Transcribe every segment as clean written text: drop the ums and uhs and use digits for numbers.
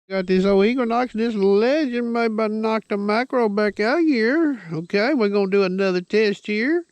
Got this old Equinox, this Legend made by Nokta Makro back out here. Okay, we're going to do another test here.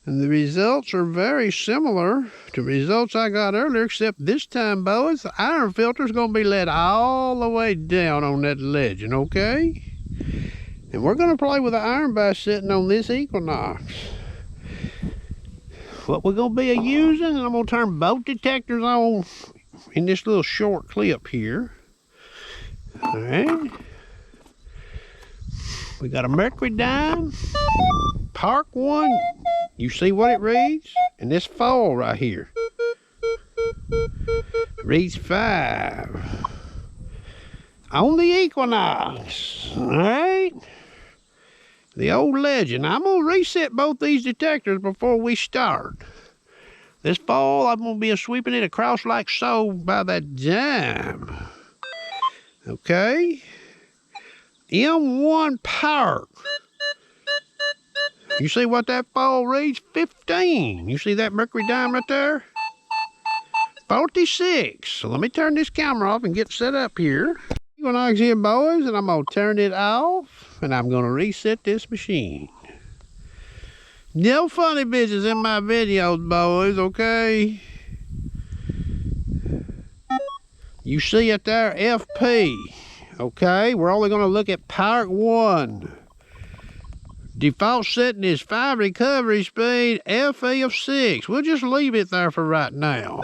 And the results are very similar to results I got earlier, except this time, boys, the iron filter's going to be let all the way down on that Legend, okay? And we're going to play with the iron bass sitting on this Equinox. What we're going to be using, and I'm going to turn both detectors on in this little short clip here. All right. We got a mercury dime, Park 1. You see what it reads? And this foil right here reads 5 on the Equinox. All right. The old Legend. I'm going to reset both these detectors before we start. This foil, I'm going to be sweeping it across like so by that dime. Okay. M1 Park. You see what that foil reads? 15. You see that mercury dime right there? 46. So let me turn this camera off and get set up here. Equinox here, boys, and I'm going to turn it off, and I'm going to reset this machine. No funny business in my videos, boys, okay? You see it there, FP. Okay, we're only going to look at Park 1. Default setting is 5 recovery speed, FE of 6. We'll just leave it there for right now.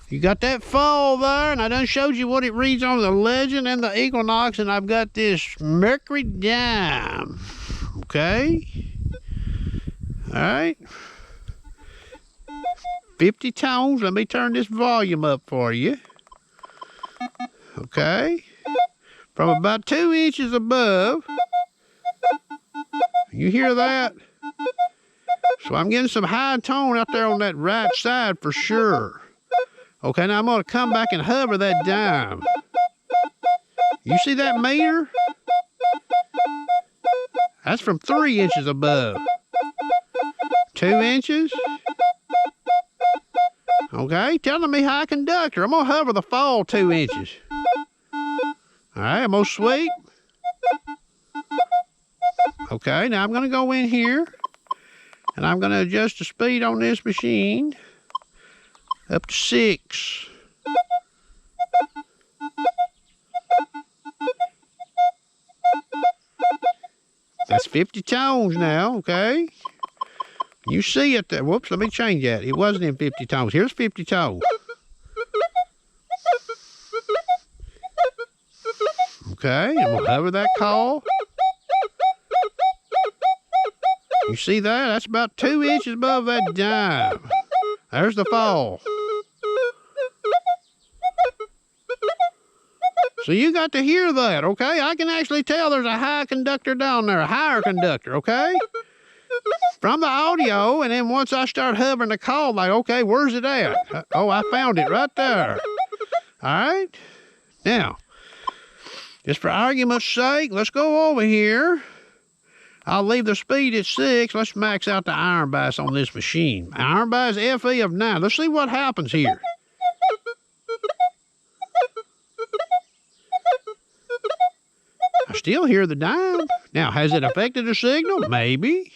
You got that fall there, and I done showed you what it reads on the Legend and the Equinox, and I've got this mercury dime. Okay? Alright. 50 tones. Let me turn this volume up for you. Okay? From about 2 inches above. You hear that? So I'm getting some high tone out there on that right side for sure. Okay, now I'm going to come back and hover that dime. You see that meter? That's from 3 inches above. 2 inches. Okay, telling me high conductor. I'm going to hover the fall 2 inches. All right, I'm going to sweep. Okay, now I'm going to go in here, and I'm going to adjust the speed on this machine up to 6. That's 50 tones now, okay? You see it there. Whoops, let me change that. It wasn't in 50 tones. Here's 50 tones. Okay, I'm going to hover that call. You see that? That's about 2 inches above that dime. There's the fall. So you got to hear that, okay? I can actually tell there's a high conductor down there, a higher conductor, okay? From the audio, and then once I start hovering the call, like, okay, where's it at? Oh, I found it right there. All right? Now, just for argument's sake, let's go over here. I'll leave the speed at 6. Let's max out the iron bass on this machine. Iron bass FE of 9. Let's see what happens here. I still hear the dime. Now, has it affected the signal? Maybe.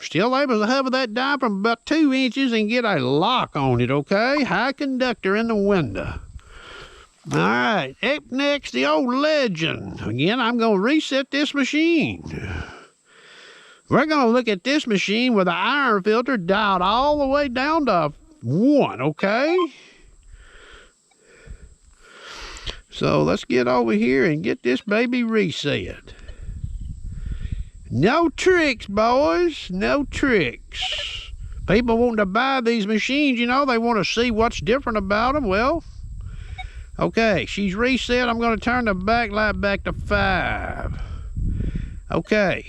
Still able to hover that dime from about 2 inches and get a lock on it, okay? High conductor in the window. All right, up next, the old Legend. Again, I'm going to reset this machine. We're going to look at this machine with the iron filter dialed all the way down to 1, okay? So let's get over here and get this baby reset. No tricks, boys, no tricks. People want to buy these machines, you know, they want to see what's different about them. Well, okay, she's reset. I'm going to turn the backlight back to 5. Okay.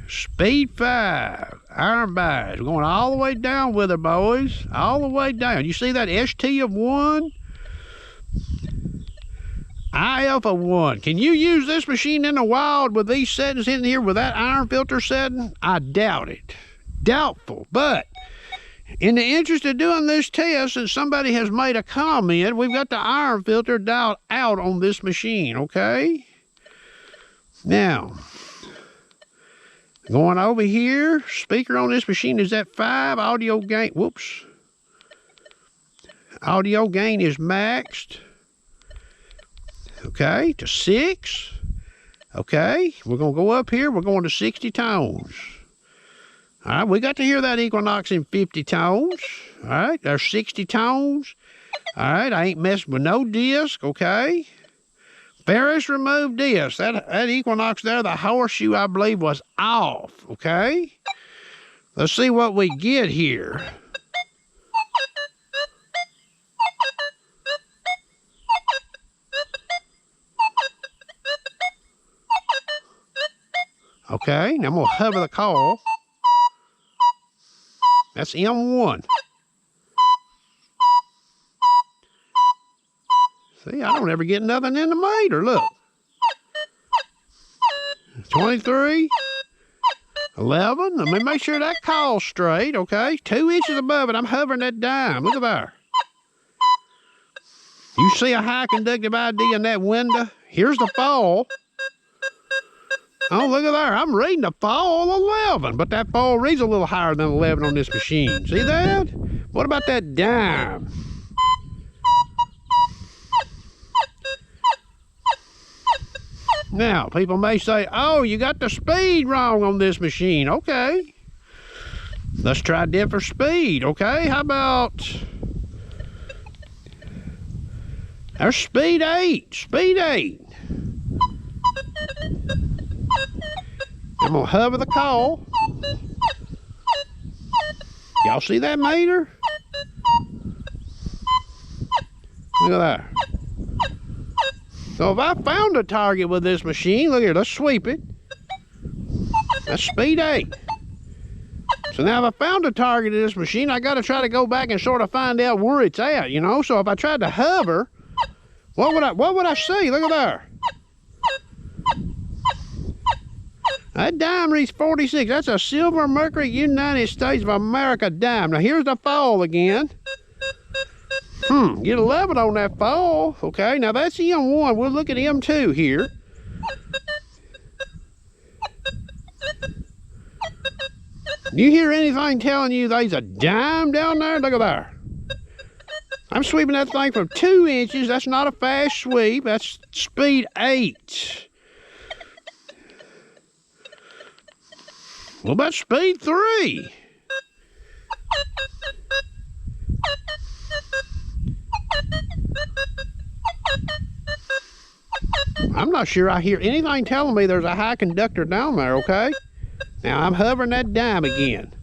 Speed 5. Iron bass. We're going all the way down with her, boys. All the way down. You see that ST of 1? IF of 1. Can you use this machine in the wild with these settings in here with that iron filter setting? I doubt it. Doubtful. But In the interest of doing this test, since somebody has made a comment, we've got the iron filter dialed out on this machine, okay? Now, going over here, speaker on this machine is at 5, audio gain, whoops. Audio gain is maxed, okay, to 6. Okay, we're going to go up here, we're going to 60 tones. All right, we got to hear that Equinox in 50 tones. All right, there's 60 tones. All right, I ain't messing with no disc, okay? Ferrous removed disc. That Equinox there, the horseshoe, I believe, was off, okay? Let's see what we get here. Okay, now I'm going to hover the call. That's M1. See, I don't ever get nothing in the meter, look. 23, 11. Let me make sure that call's straight, okay? 2 inches above it, I'm hovering that dime. Look at there. You see a high conductive ID in that window? Here's the fall. Oh, look at there. I'm reading the fall 11, but that fall reads a little higher than 11 on this machine. See that? What about that dime? Now, people may say, oh, you got the speed wrong on this machine. Okay. Let's try different speed, okay? How about... There's speed 8. Speed 8. I'm going to hover the call. Y'all see that meter? Look at that. So if I found a target with this machine, look here, let's sweep it. That's speed 8. So now if I found a target in this machine, I got to try to go back and sort of find out where it's at, you know? So if I tried to hover, what would I see? Look at there. That dime reads 46. That's a silver mercury United States of America dime. Now here's the fall again. Get 11 on that fall. Okay, now that's M1. We'll look at M2 here. You hear anything telling you there's a dime down there? Look at there. I'm sweeping that thing from 2 inches. That's not a fast sweep. That's speed 8. What about speed 3? I'm not sure I hear anything telling me there's a high conductor down there, okay? Now I'm hovering that dime again.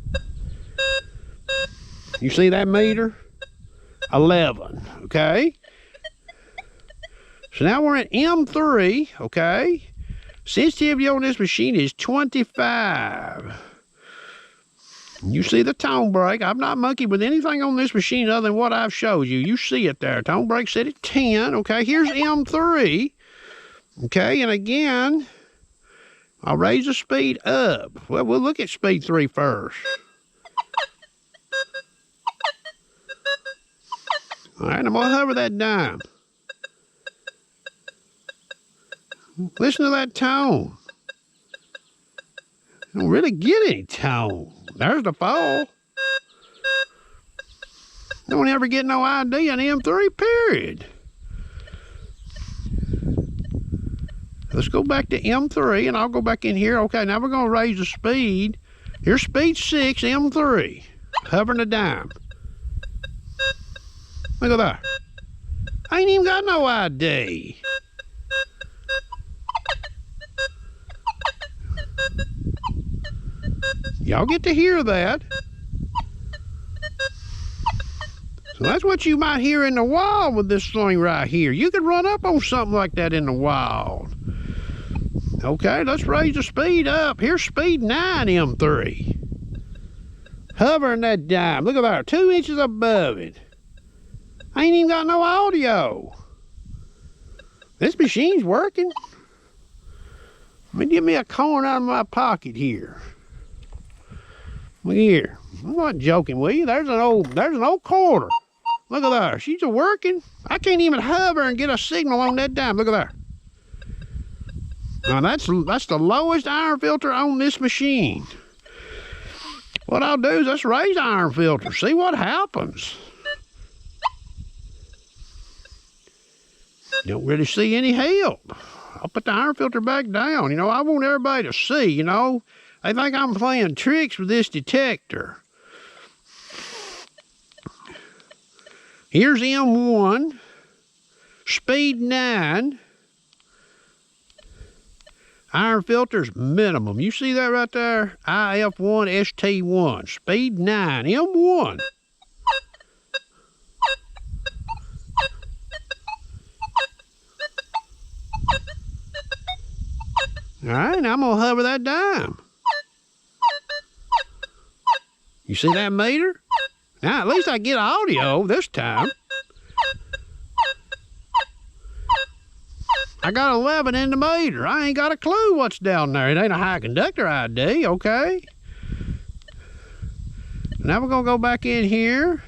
You see that meter? 11, okay? So now we're at M3, okay? Sensitivity on this machine is 25. You see the tone break. I've not monkeyed with anything on this machine other than what I've showed you. You see it there. Tone break set at 10. Okay, here's M3. Okay, and again, I'll raise the speed up. Well, we'll look at speed 3 first. All right, I'm going to hover that dime. Listen to that tone. I don't really get any tone. There's the fall. Don't ever get no ID on M3, period. Let's go back to M3, and I'll go back in here. Okay, now we're going to raise the speed. Here's speed 6, M3. Hovering the dime. Look at that. I ain't even got no ID. Y'all get to hear that. So that's what you might hear in the wild with this thing right here. You could run up on something like that in the wild. Okay, let's raise the speed up. Here's speed 9 M3. Hovering that dime. Look at that, 2 inches above it. I ain't even got no audio. This machine's working. Let me give me a coin out of my pocket here. Look here. I'm not joking with you. There's an old quarter. Look at there. She's a working. I can't even hover and get a signal on that dime. Look at there. Now that's the lowest iron filter on this machine. What I'll do is let's raise the iron filter. See what happens. Don't really see any help. I'll put the iron filter back down. You know, I want everybody to see, you know. They think I'm playing tricks with this detector. Here's M1, speed 9, iron filter's minimum. You see that right there? IF1 ST1, speed 9, M1. All right, now I'm gonna hover that dime. You see that meter? Now, at least I get audio this time. I got 11 in the meter. I ain't got a clue what's down there. It ain't a high conductor ID, okay? Now we're going to go back in here.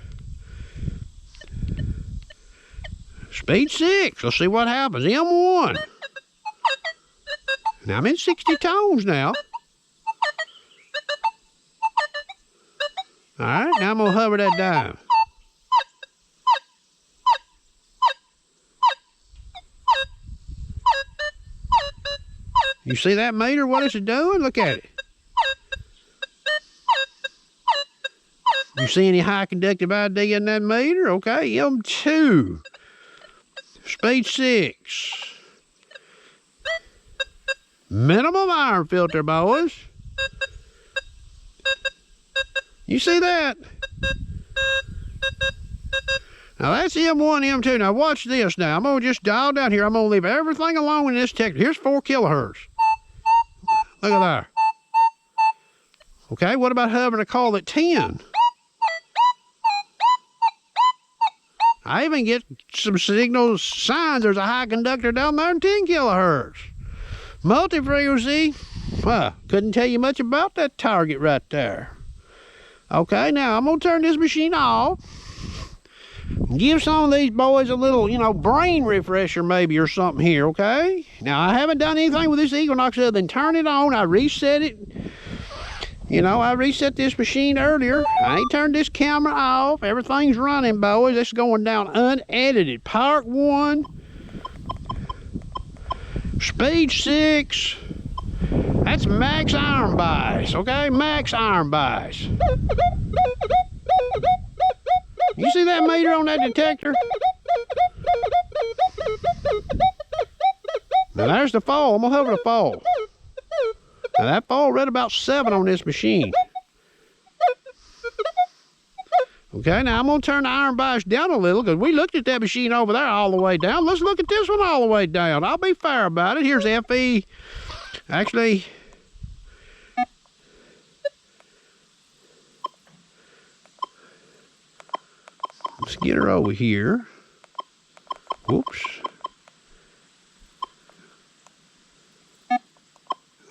Speed 6. Let's see what happens. M1. Now I'm in 60 tones now. All right, now I'm going to hover that dime. You see that meter? What is it doing? Look at it. You see any high conductive ID in that meter? Okay, M2. Speed 6. Minimum iron filter, boys. You see that? Now that's M1, M2. Now watch this now. I'm going to just dial down here. I'm going to leave everything alone in this detector. Here's 4 kilohertz. Look at there. Okay, what about hovering a call at 10? I even get some signal signs. There's a high conductor down there in 10 kilohertz. Multi-frequency. Well, couldn't tell you much about that target right there. Okay, now I'm going to turn this machine off. Give some of these boys a little, you know, brain refresher maybe or something here, okay? Now, I haven't done anything with this Equinox other than turn it on. I reset it. You know, I reset this machine earlier. I ain't turned this camera off. Everything's running, boys. It's going down unedited. Part 1. Speed 6. That's max iron bias, okay? Max iron bias. You see that meter on that detector? Now there's the fall. I'm gonna hover the fall. Now that fall read about 7 on this machine. Okay, now I'm gonna turn the iron bias down a little because we looked at that machine over there all the way down. Let's look at this one all the way down. I'll be fair about it. Here's FE. Actually, let's get her over here. Whoops.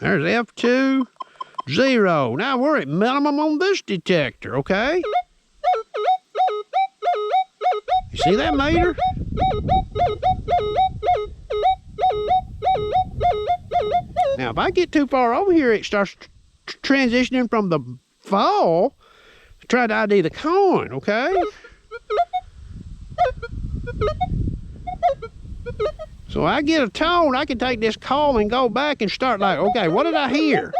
There's F2, 0. Now we're at minimum on this detector, okay? You see that meter? Now if I get too far over here, it starts transitioning from the fall to try to ID the coin, okay? So I get a tone, I can take this call and go back and start like, okay, what did I hear?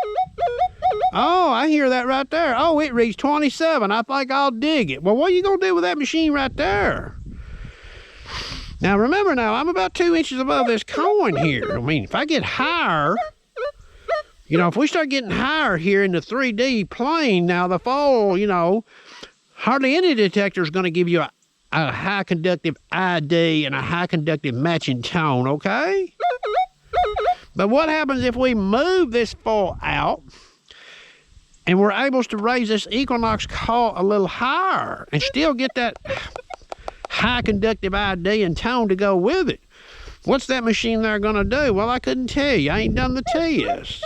Oh, I hear that right there. Oh, it reached 27. I think I'll dig it. Well, what are you going to do with that machine right there? Now, remember now, I'm about 2 inches above this coin here. I mean, if I get higher, you know, if we start getting higher here in the 3D plane, now the fall, you know, hardly any detector is going to give you a high conductive ID and a high conductive matching tone, okay? But what happens if we move this fall out and we're able to raise this Equinox call a little higher and still get that high conductive ID and tone to go with it? What's that machine there gonna do? Well, I couldn't tell you. I ain't done the test.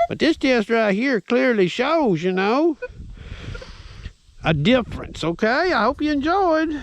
But this test right here clearly shows, you know, a difference, okay? I hope you enjoyed.